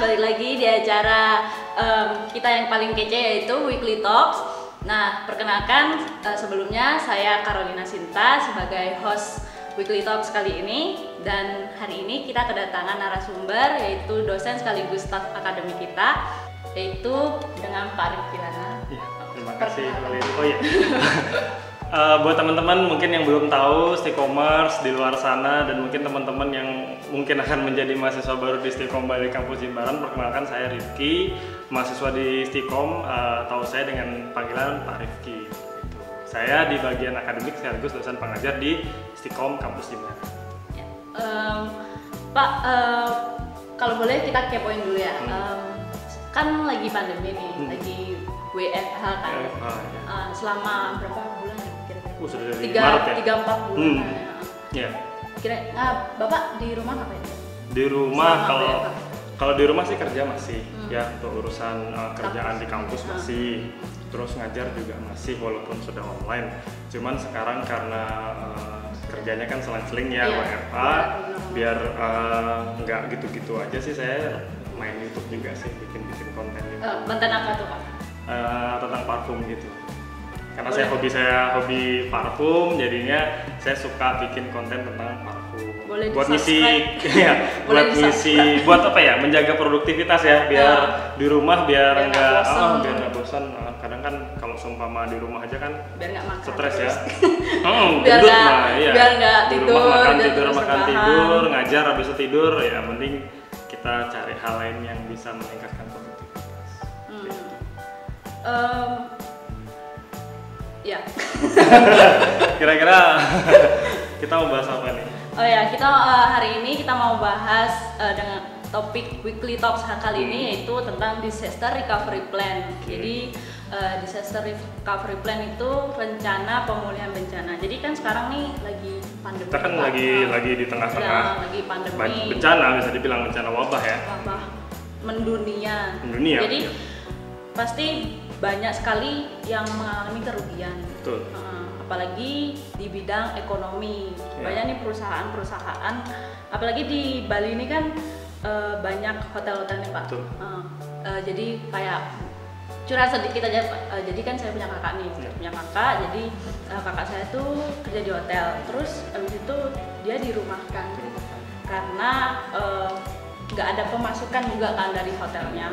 balik lagi di acara kita yang paling kece yaitu Weekly Talks. Nah, perkenalkan sebelumnya saya Carolina Sinta sebagai host Weekly Talks kali ini, dan hari ini kita kedatangan narasumber yaitu dosen sekaligus staf akademik kita, yaitu dengan Pak Rifki Lana. Ya, terima kasih kali ini. Oh iya. Buat teman-teman mungkin yang belum tahu Stikomers di luar sana, dan mungkin teman-teman yang mungkin akan menjadi mahasiswa baru di Stikom Bali Kampus Jimbaran, perkenalkan saya Rifki, mahasiswa di Stikom, tahu saya dengan panggilan Pak Rifki. Saya di bagian akademik sekaligus dosen pengajar di Stikom Kampus Jimbaran. Ya. Pak, kalau boleh kita kepoin dulu ya. Kan lagi pandemi nih, lagi WFH kan. Ya. Selama berapa bulan ya kira-kira? Sudah dari Maret ya? 3-4 bulan. Ya. Bapak di rumah ngapain? Di rumah, kalau di rumah sih kerja masih ya, untuk urusan kerjaan di kampus masih, terus ngajar juga masih walaupun sudah online. Cuman sekarang karena kerjanya kan selang-seling ya, WFH, biar nggak gitu-gitu aja sih, saya main YouTube juga sih, bikin konten YouTube. Konten apa tuh Pak? Tentang parfum gitu. Karena saya hobi parfum, jadinya saya suka bikin konten tentang parfum. Boleh buat ngisi, ya, buat ngisi, buat apa ya? Menjaga produktivitas ya, biar di rumah biar nggak bosan. Kadang kan kalau seumpama di rumah aja kan biar nggak makan stres ya. biar nggak tidur, makan tidur, ngajar habis itu tidur, ya mending kita cari hal lain yang bisa meningkatkan produktivitas. Ya. Kira-kira kita mau bahas apa nih? Oh ya, kita hari ini kita mau bahas dengan topik Weekly Talks kali ini, yaitu tentang Disaster Recovery Plan. Jadi Disaster Recovery Plan itu rencana pemulihan bencana. Jadi kan sekarang nih lagi pandemi. Kita kan lagi di tengah-tengah lagi pandemi. Bencana, bisa dibilang bencana wabah ya. Wabah mendunia. Mendunia. Jadi pasti banyak sekali yang mengalami kerugian. Betul. Apalagi di bidang ekonomi, banyak nih perusahaan-perusahaan, apalagi di Bali ini kan banyak hotel-hotel nih Pak. Jadi kayak curhat sedikit aja Pak. Jadi kan saya punya kakak nih, punya kakak. Jadi kakak saya tuh kerja di hotel, terus habis itu dia dirumahkan karena nggak ada pemasukan juga kan dari hotelnya,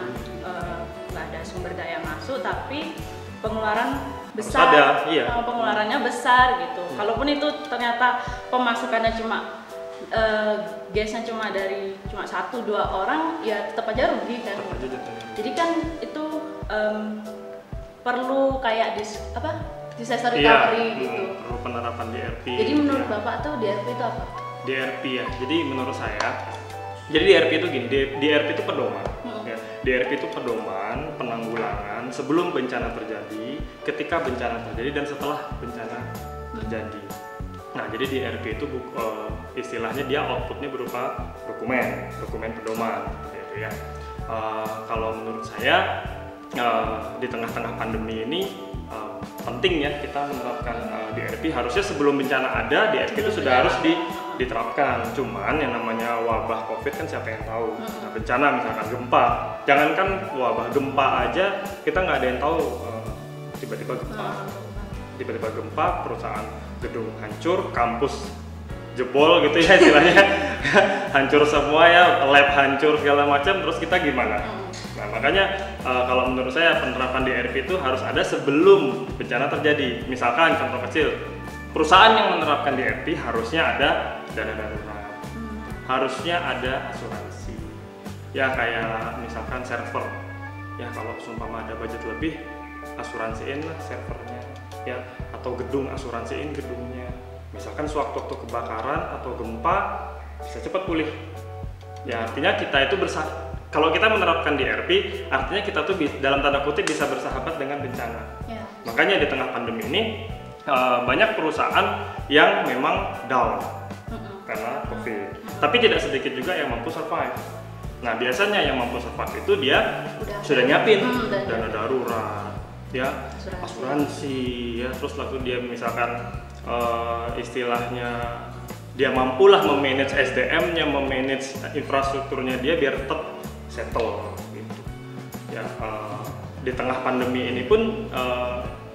nggak ada sumber daya masuk, tapi pengeluaran besar, pengeluarannya besar gitu. Kalaupun itu ternyata pemasukannya cuma gasnya cuma dari 1-2 orang, ya tetap aja rugi kan. Jadi kan itu perlu kayak disaster recovery gitu. Perlu penerapan DRP. Jadi menurut Bapak tuh DRP itu apa? DRP ya. Jadi menurut saya, jadi DRP itu gini, DRP itu pedoman. Ya. DRP itu pedoman penanggulangan sebelum bencana terjadi, ketika bencana terjadi, dan setelah bencana terjadi. Nah, jadi DRP itu istilahnya dia outputnya berupa dokumen pedoman, gitu ya. Kalau menurut saya di tengah-tengah pandemi ini penting ya kita menerapkan DRP. Harusnya sebelum bencana ada, DRP itu sudah harus diterapkan. Cuman yang namanya wabah COVID kan siapa yang tahu. Nah, bencana misalkan gempa, jangankan wabah, gempa aja kita nggak ada yang tahu. Tiba-tiba gempa, perusahaan gedung hancur, kampus jebol gitu ya istilahnya. Hancur semua ya, lab hancur segala macam, terus kita gimana? Nah, makanya kalau menurut saya penerapan DRP itu harus ada sebelum bencana terjadi. Misalkan contoh kecil, perusahaan yang menerapkan DRP harusnya ada dana darurat, harusnya ada asuransi. Ya kayak misalkan server, ya kalau seumpama ada budget lebih, asuransiin lah servernya, ya, atau gedung, asuransiin gedungnya. Misalkan sewaktu-waktu kebakaran atau gempa bisa cepat pulih. Ya artinya kita itu kalau kita menerapkan DRP, artinya kita tuh dalam tanda kutip bisa bersahabat dengan bencana. Makanya di tengah pandemi ini banyak perusahaan yang memang down karena COVID. Tapi tidak sedikit juga yang mampu survive. Nah biasanya yang mampu survive itu dia sudah nyiapin dana darurat, ya, asuransi, ya, terus lalu dia misalkan istilahnya dia mampulah memanage SDM-nya, memanage infrastrukturnya dia biar tetap settle gitu. Ya di tengah pandemi ini pun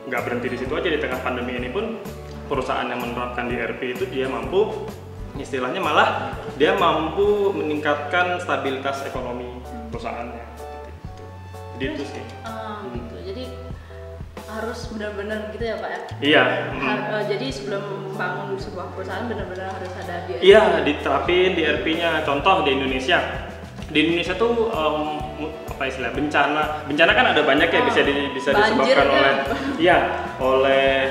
nggak berhenti di situ aja. Di tengah pandemi ini pun perusahaan yang menerapkan DRP itu dia mampu, istilahnya malah dia mampu meningkatkan stabilitas ekonomi perusahaannya seperti itu. Jadi itu sih. Gitu. Jadi harus benar-benar gitu ya Pak ya? Iya. Jadi sebelum membangun sebuah perusahaan benar-benar harus ada DRP. Iya, diterapin DRP-nya. Contoh di Indonesia. Di Indonesia tuh apa istilah bencana kan ada banyak ya, bisa disebabkan oleh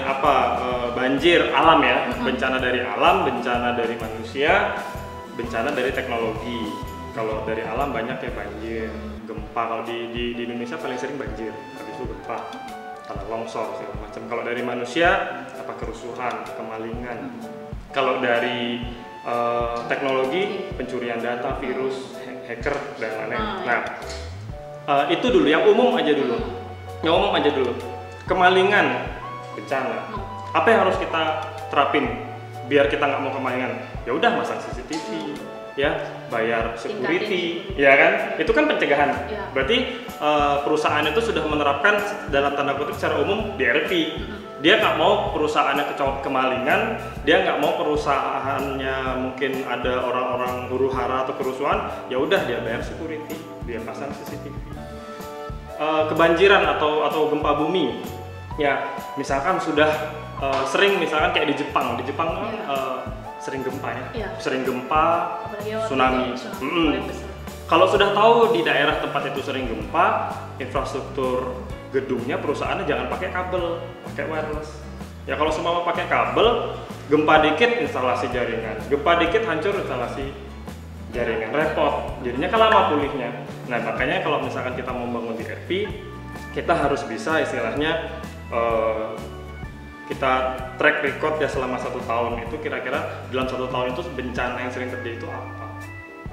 banjir alam ya, bencana dari alam, bencana dari manusia, bencana dari teknologi. Kalau dari alam banyak ya banjir, gempa. Kalau di Indonesia paling sering banjir, habis itu gempa, tanah longsor segala macam. Kalau dari manusia kerusuhan, kemalingan. Kalau dari teknologi, pencurian data, virus, hacker dan lain-lain. Nah, itu dulu yang umum aja dulu. Yang umum aja dulu. Kemalingan, bencana. Apa yang harus kita terapin biar kita nggak mau kemalingan? Ya udah, masang CCTV, ya, bayar security, ya kan? Itu kan pencegahan. Ya. Berarti perusahaan itu sudah menerapkan dalam tanda kutip secara umum DRP. Dia nggak mau perusahaannya kemalingan, dia nggak mau perusahaannya mungkin ada orang-orang huru-hara atau kerusuhan, ya udah dia bayar security, dia pasang CCTV. Kebanjiran atau gempa bumi, ya misalkan sudah sering misalkan kayak di Jepang sering gempa ya, sering gempa, tsunami. Kalau sudah tahu di daerah tempat itu sering gempa, infrastruktur gedungnya perusahaannya jangan pakai kabel, pakai wireless. Ya kalau semua pakai kabel, gempa dikit instalasi jaringan, gempa dikit hancur instalasi jaringan, repot. Jadinya kan lama pulihnya. Nah makanya kalau misalkan kita mau membangun DRP, kita harus bisa istilahnya kita track record ya selama 1 tahun itu kira-kira dalam 1 tahun itu bencana yang sering terjadi itu apa.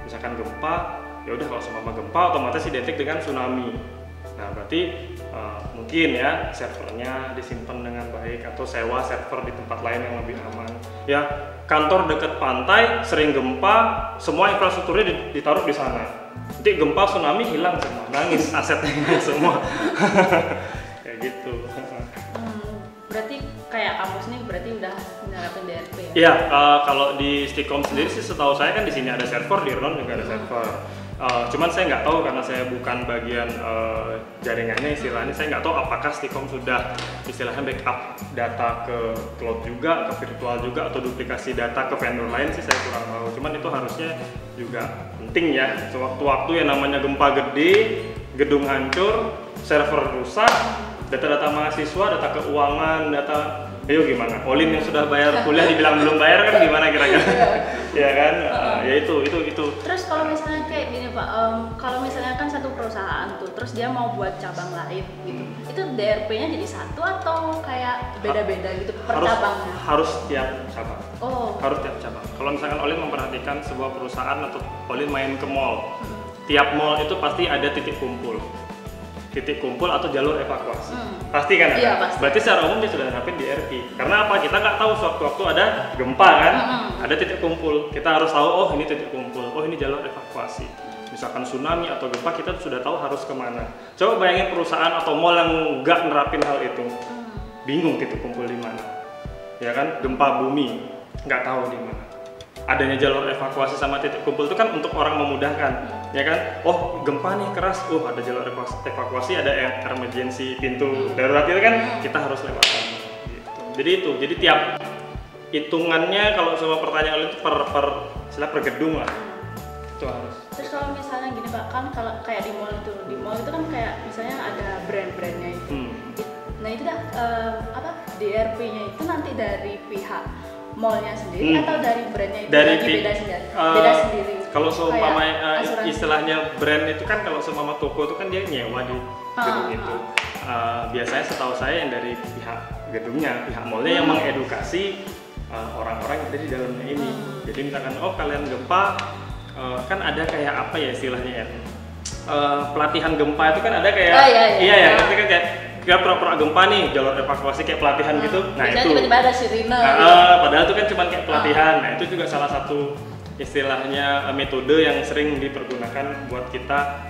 Misalkan gempa, ya udah kalau semua gempa otomatis identik dengan tsunami. Nah berarti mungkin ya servernya disimpan dengan baik atau sewa server di tempat lain yang lebih aman. Ya kantor dekat pantai sering gempa, semua infrastrukturnya ditaruh di sana. Nanti gempa tsunami hilang semua, nangis asetnya semua. Kayak gitu. Berarti kayak kampus ini berarti udah menerapkan DRP ya? Iya, kalau di Stikom sendiri sih setahu saya kan di sini ada server, di RON juga ada server. Cuman saya nggak tahu karena saya bukan bagian jaringannya istilahnya, saya nggak tahu apakah Stikom sudah istilahnya backup data ke cloud juga, ke virtual juga, atau duplikasi data ke vendor lain sih saya kurang tahu. Cuman itu harusnya juga penting ya, sewaktu-waktu yang namanya gempa gede, gedung hancur, server rusak, data-data mahasiswa, data keuangan, data ayo gimana? Olin yang sudah bayar kuliah dibilang belum bayar kan gimana kira-kira? Ya kan? Ya itu. Terus kalau misalnya kayak gini Pak, kalau misalnya kan satu perusahaan tuh, terus dia mau buat cabang lain gitu, itu DRP-nya jadi satu atau kayak beda-beda gitu per cabangnya? Harus tiap cabang. Oh. Harus tiap cabang. Kalau misalkan Olin memperhatikan sebuah perusahaan atau Olin main ke mall, tiap mall itu pasti ada titik kumpul atau jalur evakuasi. Pasti kan? Iya, pasti. Berarti secara umum dia sudah nerapin DRP. Karena apa? Kita nggak tahu sewaktu-waktu ada gempa kan, ada titik kumpul. Kita harus tahu, oh ini titik kumpul, oh ini jalur evakuasi. Misalkan tsunami atau gempa, kita sudah tahu harus kemana. Coba bayangin perusahaan atau mall yang nggak nerapin hal itu, bingung titik kumpul di mana. Ya kan? Gempa bumi, nggak tahu di mana. Adanya jalur evakuasi sama titik kumpul itu kan untuk orang memudahkan, ya kan? Oh gempa nih keras, ada jalur evakuasi, ada emergency pintu darurat itu kan kita harus lewatkan. Gitu. Jadi tiap hitungannya kalau semua pertanyaan itu per gedung lah, itu harus. Terus kalau misalnya gini Pak, kan kalau kayak di mall itu kan kayak misalnya ada brand-brandnya itu. Nah itu dah DRP-nya itu nanti dari pihak mallnya sendiri atau dari brandnya itu dari beda sendiri. Kalau seumpama istilahnya brand itu kan kalau seumpama toko itu kan dia nyewa di gedung itu. Biasanya setahu saya yang dari pihak gedungnya, pihak mallnya yang mengedukasi orang-orang yang ada di dalamnya ini. Jadi misalkan kalian gempa, kan ada kayak apa ya istilahnya ya, pelatihan gempa itu kan ada kayak iya kan kayak kita pura-pura gempa nih, jalur evakuasi kayak pelatihan gitu. Nah itu tiba-tiba ada sirine. Padahal itu kan cuma kayak pelatihan. Nah itu juga salah satu istilahnya metode yang sering dipergunakan buat kita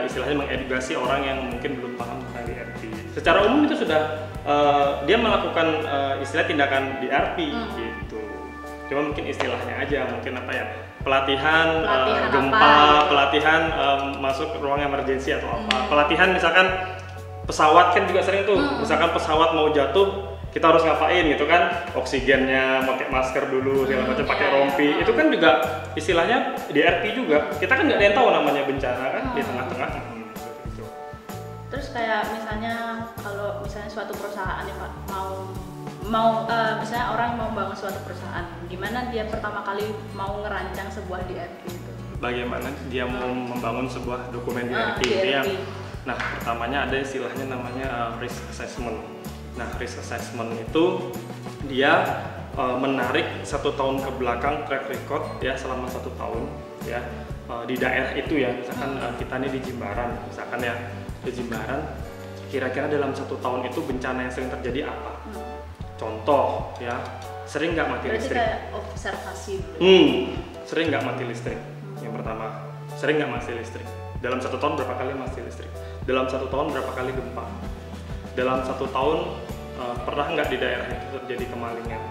istilahnya mengedukasi orang yang mungkin belum paham tentang DRP. Secara umum itu sudah dia melakukan istilah tindakan DRP gitu. Cuma mungkin istilahnya aja, mungkin apa ya, pelatihan gempa, pelatihan masuk ruang emergensi atau apa. Pelatihan misalkan pesawat kan juga sering tuh, misalkan pesawat mau jatuh, kita harus ngapain gitu kan, oksigennya pakai masker dulu segala macam, pakai rompi, itu kan juga istilahnya DRP juga. Kita kan nggak ada yang tahu namanya bencana kan di tengah-tengah. Gitu. Terus kayak misalnya kalau misalnya suatu perusahaan ya Pak misalnya orang mau bangun suatu perusahaan, gimana dia pertama kali mau ngerancang sebuah DRP itu? Bagaimana dia mau membangun sebuah dokumen DRP? Ya. Nah, pertamanya ada istilahnya namanya risk assessment. Nah, risk assessment itu dia menarik 1 tahun ke belakang track record ya, selama 1 tahun ya di daerah itu ya. Misalkan kita nih di Jimbaran, misalkan ya di Jimbaran, kira-kira dalam 1 tahun itu bencana yang sering terjadi apa? Contoh ya, sering nggak mati listrik? Berarti kayak observasi. Sering nggak mati listrik? Yang pertama, sering nggak mati listrik? Dalam 1 tahun berapa kali mati listrik? Dalam 1 tahun berapa kali gempa? Dalam 1 tahun pernah nggak di daerah itu terjadi kemalingan?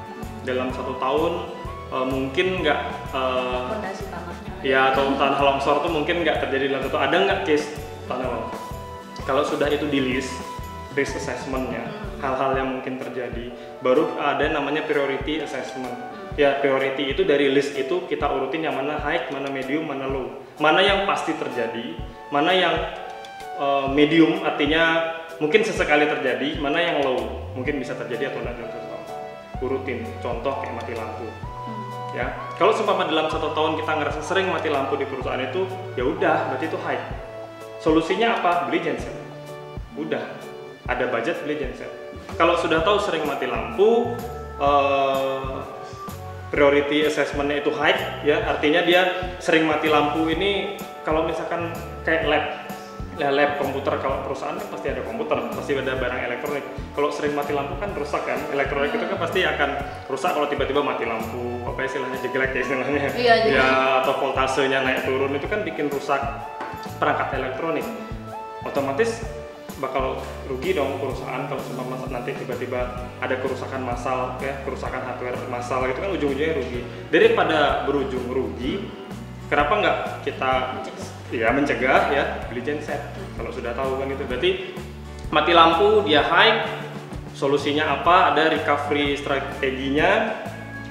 Dalam 1 tahun mungkin nggak fondasi tanahnya ya, atau tanah longsor tuh mungkin nggak terjadi dalam 1 tahun. Ada nggak case tanah longsor? Kalau sudah itu di list risk assessment-nya, hal-hal yang mungkin terjadi, baru ada namanya priority assessment. Ya, priority itu dari list itu kita urutin yang mana high, mana medium, mana low. Mana yang pasti terjadi, mana yang medium artinya mungkin sesekali terjadi, mana yang low mungkin bisa terjadi atau tidak dalam 1 tahun. Urutin, contoh kayak mati lampu. Ya, kalau seumpama dalam 1 tahun kita ngerasa sering mati lampu di perusahaan itu, ya udah, berarti itu high. Solusinya apa? Beli genset. Udah, ada budget beli genset. Kalau sudah tahu sering mati lampu, priority assessment-nya itu high, ya artinya dia sering mati lampu ini. Kalau misalkan kayak lab komputer, kalau perusahaan kan pasti ada komputer, pasti ada barang elektronik. Kalau sering mati lampu kan rusak kan, elektronik itu kan pasti akan rusak kalau tiba-tiba mati lampu, apa istilahnya, jeglek ya istilahnya, ya, atau voltasenya naik turun, itu kan bikin rusak perangkat elektronik. Otomatis bakal rugi dong perusahaan kalau nanti tiba-tiba ada kerusakan massal ya, kerusakan hardware massal, itu kan ujung-ujungnya rugi. Daripada berujung rugi, kenapa nggak kita mencegah ya, beli genset kalau sudah tahu kan itu. Berarti mati lampu dia high, solusinya apa? Ada recovery strateginya.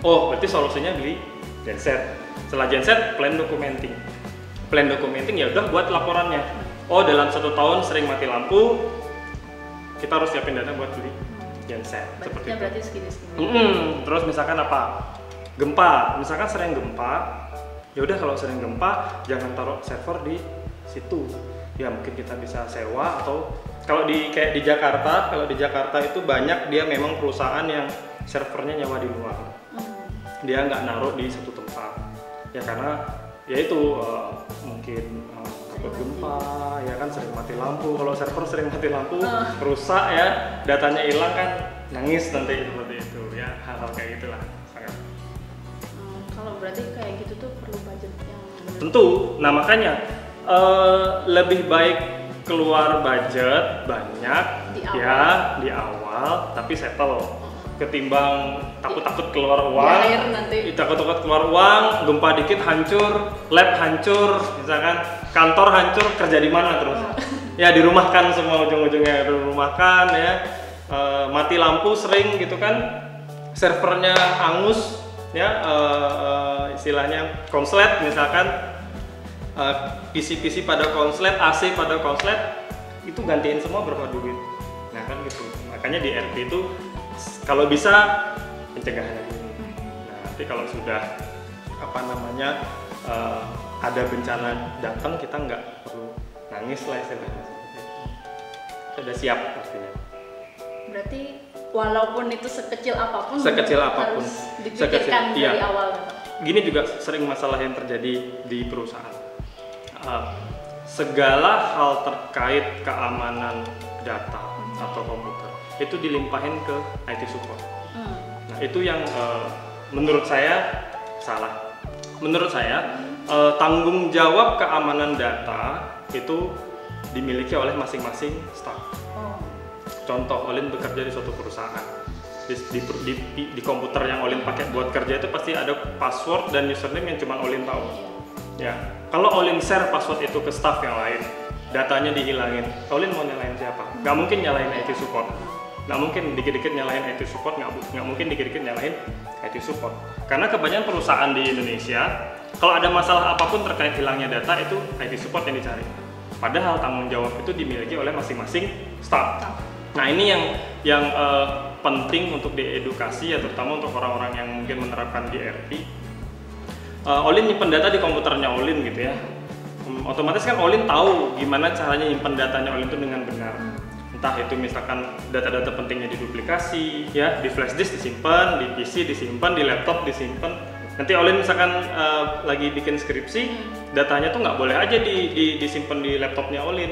Oh, berarti solusinya beli genset. Setelah genset, plan documenting. Plan documenting ya udah buat laporannya. Oh, dalam 1 tahun sering mati lampu, kita harus siapin dana buat beli genset. Seperti itu. Berarti segini-segini. Terus misalkan apa? Gempa. Misalkan sering gempa, ya udah kalau sering gempa jangan taruh server di situ. Ya mungkin kita bisa sewa, atau kalau kayak di Jakarta, kalau di Jakarta itu banyak dia memang perusahaan yang servernya nyewa di luar. Dia nggak naruh di satu tempat. Ya karena ya itu mungkin takut gempa, ya kan sering mati lampu. Kalau server sering mati lampu, rusak ya, datanya hilang kan, nangis nanti seperti itu ya, hal-hal kayak gitulah. Kalau berarti kayak gitu tuh perlu budget yang benar. Tentu, nah makanya lebih baik keluar budget banyak di awal tapi settle, ketimbang takut-takut keluar uang, takut-takut keluar uang, gempa dikit hancur, lab hancur, misalkan kantor hancur, kerja di mana terus? Ya dirumahkan semua, ujung-ujungnya dirumahkan ya, mati lampu sering gitu kan, servernya hangus ya, istilahnya konslet misalkan, PC pada konslet, AC pada konslet, itu gantiin semua berapa duit? Nah kan gitu, makanya di RP itu kalau bisa pencegahan ini. Nah, nanti kalau sudah ada bencana datang, kita nggak perlu nangis lah istilahnya. Sudah siap pastinya. Berarti walaupun itu sekecil apapun harus dipikirkan dari awal. Gini juga sering masalah yang terjadi di perusahaan. Segala hal terkait keamanan data atau komputer itu dilimpahin ke IT support. Nah itu yang menurut saya salah. menurut saya tanggung jawab keamanan data itu dimiliki oleh masing-masing staff. Contoh, Olin bekerja di suatu perusahaan. Di komputer yang Olin pakai buat kerja itu pasti ada password dan username yang cuma Olin tahu. Ya, kalau Olin share password itu ke staff yang lain, datanya dihilangin. Olin mau nyalain siapa? Nggak mungkin nyalain IT support. Nggak mungkin dikit-dikit nyalain IT support, nggak mungkin dikit-dikit nyalain IT support. Karena kebanyakan perusahaan di Indonesia, kalau ada masalah apapun terkait hilangnya data itu IT support yang dicari. Padahal tanggung jawab itu dimiliki oleh masing-masing staff. Nah ini yang penting untuk diedukasi ya, terutama untuk orang-orang yang mungkin menerapkan DRP. Olin nyimpen data di komputernya Olin gitu ya. Otomatis kan Olin tahu gimana caranya nyimpen datanya Olin itu dengan benar. Entah itu misalkan data-data pentingnya diduplikasi, ya di flash disk disimpan, di PC disimpan, di laptop disimpan. Nanti Olin misalkan lagi bikin skripsi, datanya tuh nggak boleh aja disimpan di laptopnya Olin.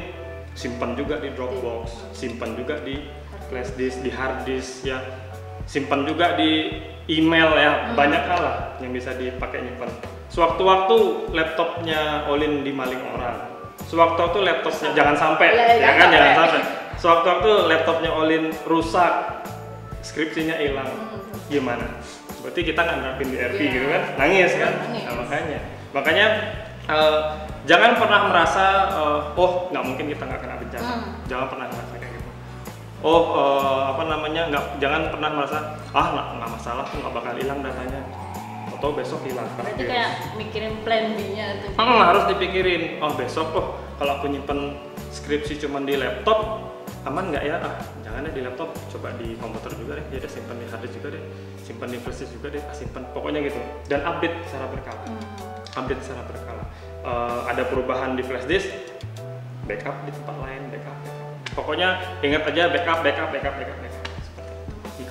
Simpan juga di Dropbox, simpan juga di flash disk, di hard disk ya, simpan juga di email ya, banyak hal lah yang bisa dipakai nyimpan. Sewaktu-waktu laptopnya Olin dimaling orang, sewaktu-waktu laptopnya jangan sampai, ya kan jangan sampai. Sewaktu-waktu laptopnya Olin rusak, skripsinya hilang, gimana? Berarti kita nggak nerapin DRP gitu kan, nangis kan? Nah, makanya jangan pernah merasa oh nggak mungkin kita nggak kena bencana. Jangan pernah merasa kayak gitu. Jangan pernah merasa nggak masalah tuh, nggak bakal hilang datanya. Atau besok hilang. Berarti kayak mikirin plan B-nya tuh. Harus dipikirin. Besok kalau aku nyimpen skripsi cuma di laptop aman nggak ya? Jangan deh di laptop, coba di komputer juga deh. Ya deh, simpan di hard disk juga deh, simpan di flash disk juga deh, simpan. Pokoknya gitu. Dan update secara berkala. Ada perubahan di flash disk, backup di tempat lain, backup. Pokoknya ingat aja backup.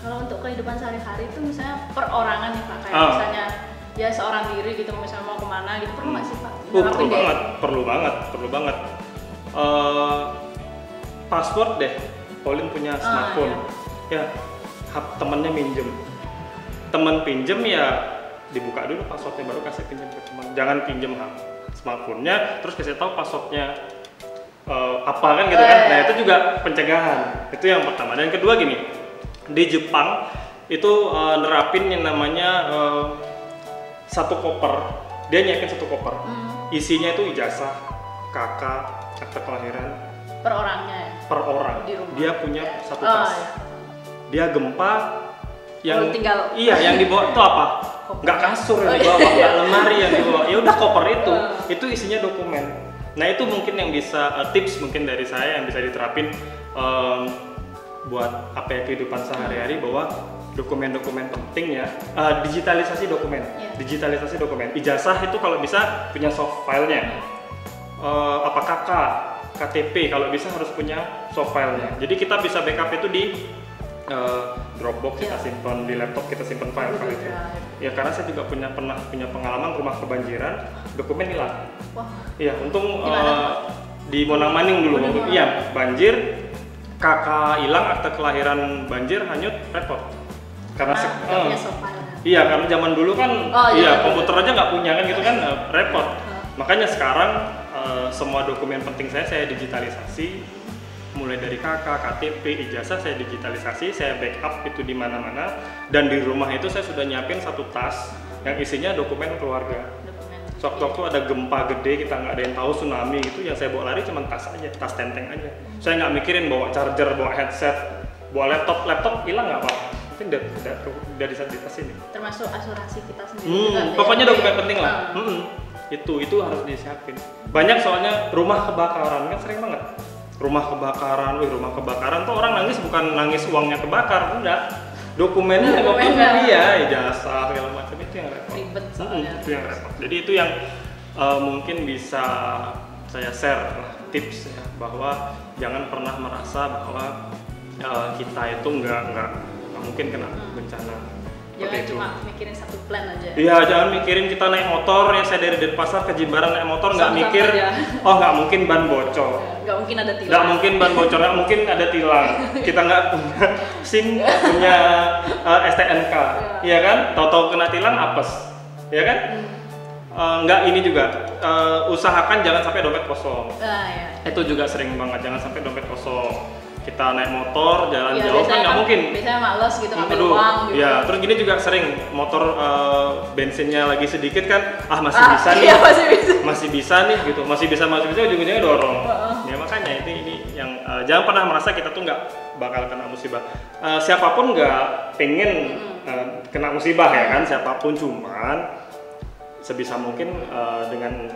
Kalau untuk kehidupan sehari-hari itu misalnya perorangan nih Pak, kayak misalnya ya seorang diri gitu, misalnya mau kemana gitu, perlu nggak sih Pak? Perlu banget. Password deh, Olin punya smartphone, ya temennya minjem, temen pinjem ya dibuka dulu passwordnya baru kasih pinjam ke teman. Jangan pinjem smartphone-nya terus kasih tahu passwordnya apa kan gitu kan. Nah itu juga pencegahan. Itu yang pertama. Dan kedua gini, di Jepang itu nerapin yang namanya satu koper. Dia nyiapin satu koper. Isinya itu ijazah, KK, akta kelahiran. Per orangnya ya? Per orang. Di rumah. Dia punya satu tas. Dia gempa yang yang dibawa itu apa? Nggak kasur yang dibawa, nggak lemari yang dibawa. Ya udah koper itu isinya dokumen. Nah itu mungkin yang bisa tips mungkin dari saya yang bisa diterapin buat kehidupan sehari-hari, bahwa dokumen-dokumen penting ya, digitalisasi dokumen. Ijazah itu kalau bisa punya soft filenya. KK, KTP kalau bisa harus punya soft filenya. Jadi kita bisa backup itu di Dropbox kita simpan, di laptop kita simpan file-file itu. Ya karena saya juga pernah punya pengalaman rumah kebanjiran, dokumen hilang. Iya, untung di Monang Maning dulu. Iya, banjir, KK hilang, akta kelahiran banjir, hanyut, repot. Karena iya, karena zaman dulu kan komputer aja nggak punya kan gitu kan, repot. Makanya sekarang semua dokumen penting saya digitalisasi. Mulai dari KK, KTP, ijazah saya digitalisasi, saya backup itu di mana-mana. Dan di rumah itu saya sudah nyiapin satu tas yang isinya dokumen keluarga. Waktu ada gempa gede, kita nggak ada yang tahu, tsunami gitu, yang saya bawa lari cuma tas aja, tas tenteng aja. Saya nggak mikirin bawa charger, bawa headset, bawa laptop hilang nggak apa-apa. Mungkin dari di tas ini. Termasuk asuransi kita sendiri. Pokoknya dokumen penting lah. Itu harus disiapin. Banyak soalnya rumah kebakaran kan sering banget. Rumah kebakaran tuh orang nangis bukan nangis uangnya kebakar, enggak. Dokumennya kan ijazah segala macam, itu yang repot. Ribet soalnya. Itu yang repot. Jadi itu yang mungkin bisa saya share tips ya, bahwa jangan pernah merasa bahwa kita itu nggak mungkin kena bencana. Jangan cuma mikirin satu plan aja. Iya, jangan mikirin kita naik motor, ya saya dari Denpasar ke Jimbaran naik motor, nggak mikir nggak mungkin ban bocor, nggak mungkin ada tilang, nggak mungkin ban bocor, nggak mungkin ada tilang, kita nggak punya SIM, punya STNK, iya kan, tahu-tahu kena tilang apes, ya kan. Enggak, ini juga usahakan jangan sampai dompet kosong. Ya. Itu juga sering banget, jangan sampai dompet kosong. Kita naik motor jalan jauh kan nggak mungkin. Biasanya males gitu ngambil uang gitu. Ya, terus gini juga sering motor bensinnya lagi sedikit kan, masih bisa nih. Iya, masih bisa nih gitu, masih bisa ujung-ujungnya dorong. Ya makanya ini yang jangan pernah merasa kita tuh nggak bakal kena musibah. Siapapun nggak pengen kena musibah ya kan, siapapun, cuman sebisa mungkin dengan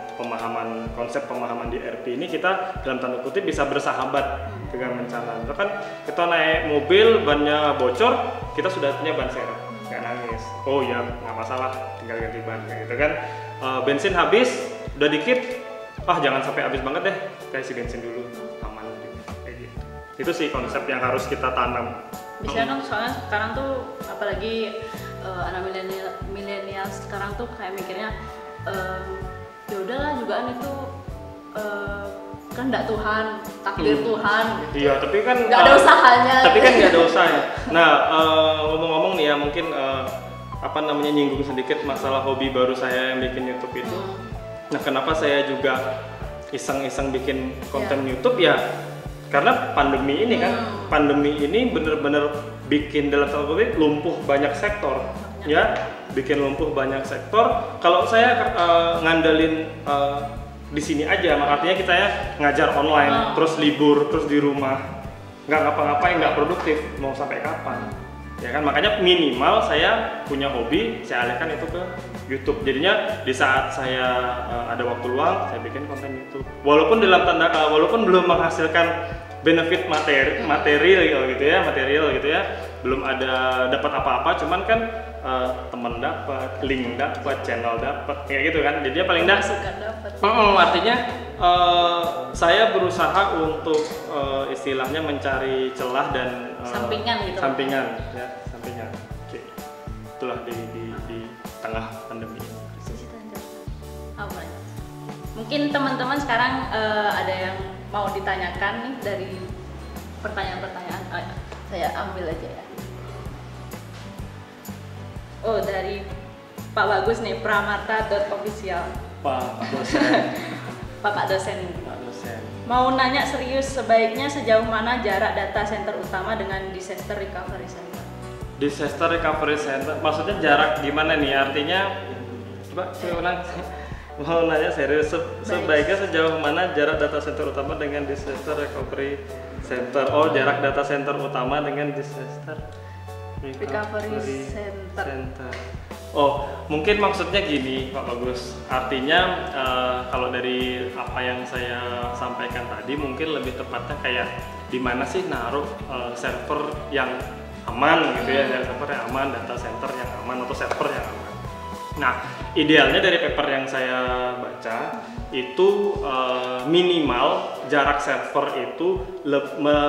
konsep pemahaman di RP ini kita dalam tanda kutip bisa bersahabat dengan bencana. Kan kita naik mobil bannya bocor, kita sudah punya ban serep, nggak nangis. Oh ya nggak masalah, tinggal ganti ban kayak gitu kan. Bensin habis, udah dikit, jangan sampai habis banget deh, kita isi bensin dulu, aman gitu. Kayak gitu. Itu sih konsep yang harus kita tanam. Bisa dong, soalnya sekarang tuh apalagi anak milenial sekarang tuh kayak mikirnya ya udahlah jugaan itu kan enggak Tuhan, takdir Tuhan gitu. Iya, tapi kan nggak ada usahanya. Tapi kan nggak ada usahanya. Nah, ngomong-ngomong nih ya, mungkin nyinggung sedikit masalah hobi baru saya yang bikin YouTube itu. Nah, kenapa saya juga iseng-iseng bikin konten YouTube ya? Karena pandemi ini kan, pandemi ini bener-bener bikin dalam tanda kutip lumpuh banyak sektor, ya, bikin lumpuh banyak sektor. Kalau saya ngandelin di sini aja, artinya kita ya ngajar online, terus libur, terus di rumah, nggak ngapa-ngapain, nggak produktif, mau sampai kapan? Ya kan, makanya minimal saya punya hobi, saya alihkan itu ke YouTube. Jadinya di saat saya ada waktu luang, saya bikin konten YouTube. Walaupun walaupun belum menghasilkan benefit material gitu ya, belum ada dapat apa-apa, cuman kan teman dapat, link dapat, channel dapat, kayak gitu kan. Jadinya paling dapat. Artinya saya berusaha untuk istilahnya mencari celah dan sampingan gitu. Sampingan. Oke. Itulah di tengah pandemi. Mungkin teman-teman sekarang ada yang mau ditanyakan nih dari pertanyaan-pertanyaan. Saya ambil aja ya. Oh, dari Pak Bagus nih, pramarta.official. Pak dosen. Pak dosen. Mau nanya serius, sebaiknya sejauh mana jarak data center utama dengan disaster recovery center? Disaster recovery center, maksudnya jarak gimana nih? Artinya, coba saya ulang. Mau nanya serius, sebaiknya sejauh mana jarak data center utama dengan disaster recovery center? Oh, jarak data center utama dengan disaster recovery center. Oh, mungkin maksudnya gini Pak Bagus. Artinya kalau dari apa yang saya sampaikan tadi, mungkin lebih tepatnya kayak di mana sih naruh server yang aman gitu ya, server yang aman, data center yang aman atau server yang aman. Nah, idealnya dari paper yang saya baca itu minimal jarak server itu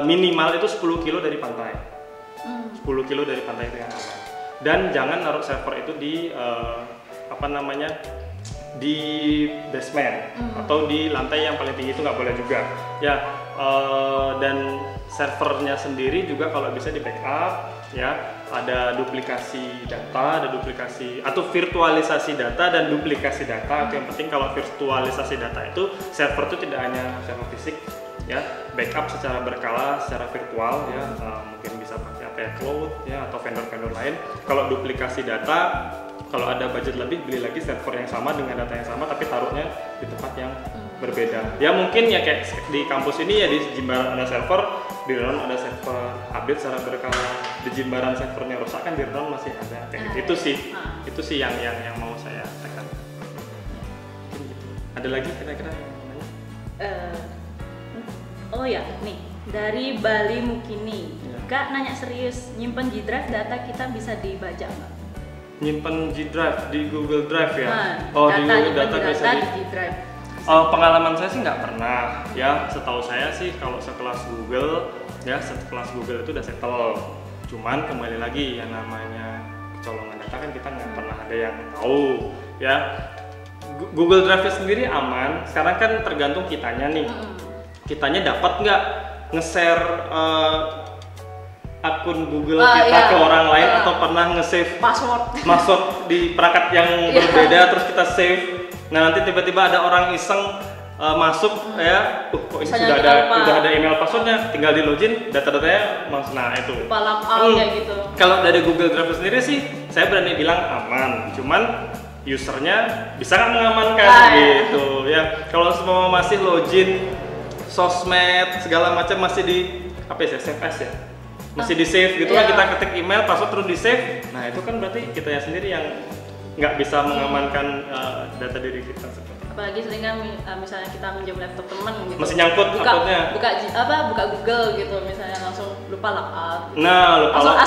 minimal itu 10 kilo dari pantai. 10 kilo dari pantai itu yang aman. Dan jangan naruh server itu di di basement atau di lantai yang paling tinggi, itu nggak boleh juga ya. Dan servernya sendiri juga kalau bisa di backup ya, ada duplikasi data, ada duplikasi atau virtualisasi data dan duplikasi data. Yang penting kalau virtualisasi data itu server itu tidak hanya secara fisik ya, backup secara berkala, secara virtual ya, mungkin bisa pakai cloud ya atau vendor-vendor lain. Kalau duplikasi data, kalau ada budget lebih, beli lagi server yang sama dengan data yang sama tapi taruhnya di tempat yang berbeda. Ya mungkin ya kayak di kampus ini ya, di Jimbaran ada server, di Renon ada server update secara berkala, di Jimbaran servernya rusak kan di Renon masih ada. Kayak gitu. Itu sih yang mau saya tekan. Ada lagi kira-kira yang mau nanya? Oh ya, nih dari Bali Mukini. Kak nanya serius, nyimpen G Drive data kita bisa dibajak nggak? Nyimpen G Drive di Google Drive ya? Di Google data bisa di G Drive. Pengalaman saya sih nggak pernah ya. Setahu saya sih kalau sekelas Google ya, sekelas Google itu udah settle. Cuman kembali lagi yang namanya kecolongan data kan kita nggak pernah ada yang tahu ya. Google Drive sendiri aman. Sekarang kan tergantung kitanya nih. Kitanya dapat nggak nge-share akun Google kita ke orang lain atau pernah nge-save password di perangkat yang berbeda terus kita save. Nah nanti tiba-tiba ada orang iseng masuk ya, kok ini sudah ada email passwordnya, tinggal di login, data-datanya langsung. Nah itu. Kayak gitu. Kalau dari Google Drive sendiri sih, saya berani bilang aman. Cuman usernya bisa nggak mengamankan gitu ya. Kalau semua masih login, sosmed segala macam masih di apa ya, save as ya, masih di save gitu kan, kita ketik email, password terus di save. Nah itu kan berarti kitanya sendiri yang nggak bisa mengamankan data diri kita. Apalagi sering kan misalnya kita minjem laptop teman gitu, masih nyangkut uploadnya, buka Google gitu misalnya, langsung lupa logout gitu. Nah lupa logout,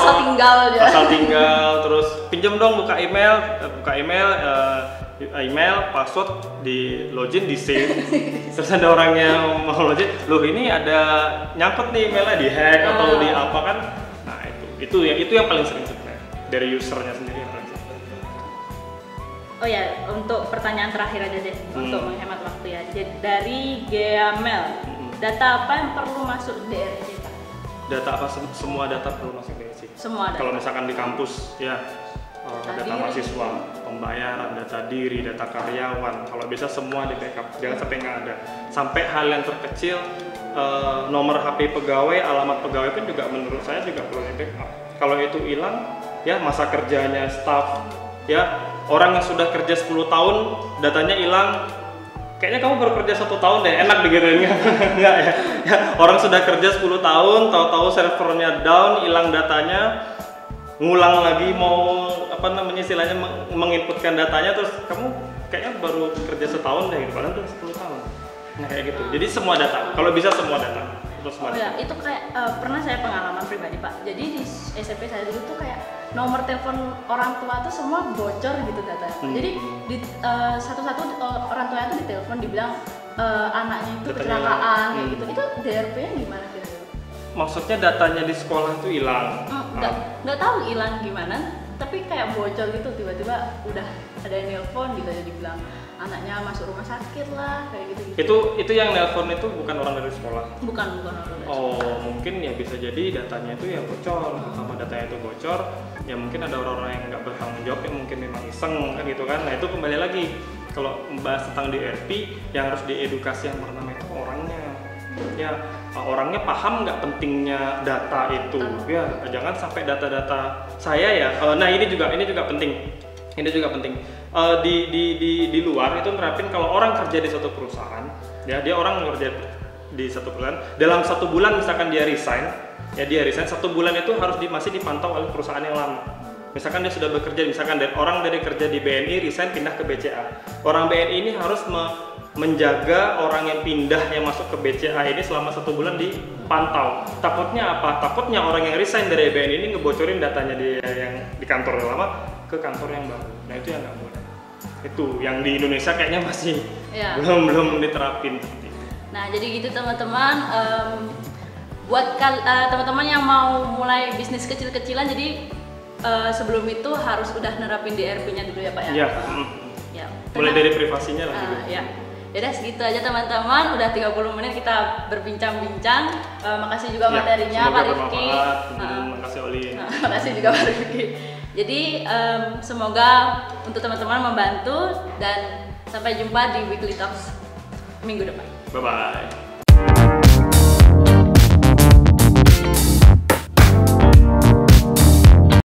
asal tinggal terus pinjam dong, buka email password di login, di save. Terus ada orangnya mau login, loh ini ada nyangkut nih emailnya, di hack atau di apa kan. Nah itu yang paling sering sebenarnya dari usernya sendiri yang paling sering. Oh ya, untuk pertanyaan terakhir aja deh, untuk menghemat waktu ya. Jadi dari Geamel, data apa yang perlu masuk DRC Pak? Data apa? Semua data perlu masuk DRC. Semua data. Kalau misalkan di kampus ya, data mahasiswa, pembayaran, data diri, data karyawan, kalau bisa semua di backup, jangan sampai nggak ada. Sampai hal yang terkecil, nomor HP pegawai, alamat pegawai pun juga menurut saya juga perlu di backup. Kalau itu hilang, ya masa kerjanya staff, ya orang yang sudah kerja 10 tahun datanya hilang, kayaknya kamu baru kerja 1 tahun deh, enak digituin nggak ya? Orang sudah kerja 10 tahun, tahu-tahu servernya down, hilang datanya, ngulang lagi mau apa namanya istilahnya menginputkan datanya, terus kamu kayaknya baru kerja setahun deh, gitu. Padahal tuh 10 tahun. Nah kayak gitu. Jadi semua data, kalau bisa semua data. Ya, itu kayak pernah saya pengalaman pribadi Pak. Jadi di SMP saya dulu tuh kayak nomor telepon orang tua tuh semua bocor gitu data. Jadi satu-satu orang tuanya tuh ditelepon dibilang anaknya itu kecelakaan kayak gitu. Itu DRP-nya gimana kira-kira? Maksudnya datanya di sekolah itu hilang? Nggak tahu hilang gimana, tapi kayak bocor gitu, tiba-tiba udah ada yang nelpon gitu aja dibilang anaknya masuk rumah sakit lah kayak gitu. Itu yang nelpon itu bukan orang dari sekolah? Bukan orang dari sekolah. Oh, mungkin ya bisa jadi datanya itu ya bocor. Sama datanya itu bocor, ya mungkin ada orang-orang yang nggak bertanggung jawab, yang mungkin memang iseng kan gitu kan. Nah itu kembali lagi, kalau membahas tentang DRP yang harus diedukasi yang pertama itu orangnya. Ya orangnya paham nggak pentingnya data itu, ya jangan sampai data-data saya ya. Nah ini juga penting. Di luar itu nerapin kalau orang kerja di suatu perusahaan, ya dia orang kerja di satu perusahaan, dalam 1 bulan misalkan dia resign 1 bulan itu harus masih dipantau oleh perusahaan yang lama. Misalkan dia sudah bekerja, misalkan orang dari kerja di BNI resign pindah ke BCA, orang BNI ini harus menjaga orang yang pindah yang masuk ke BCA ini selama 1 bulan dipantau. Takutnya apa? Takutnya orang yang resign dari BNI ini ngebocorin datanya dia yang di kantor yang lama ke kantor yang baru. Nah itu yang nggak boleh. Itu yang di Indonesia kayaknya masih belum diterapin. Nah jadi gitu teman-teman, buat teman-teman yang mau mulai bisnis kecil-kecilan, jadi sebelum itu harus udah nerapin DRP-nya dulu ya Pak ya? Ya. Mulai dari privasinya lah juga. Ya. Yaudah segitu aja teman-teman, udah 30 menit kita berbincang-bincang. Makasih juga materinya Pak Rifki. Makasih Olin. Makasih juga Pak Rifki. Jadi semoga untuk teman-teman membantu, dan sampai jumpa di Weekly Talks minggu depan. Bye-bye.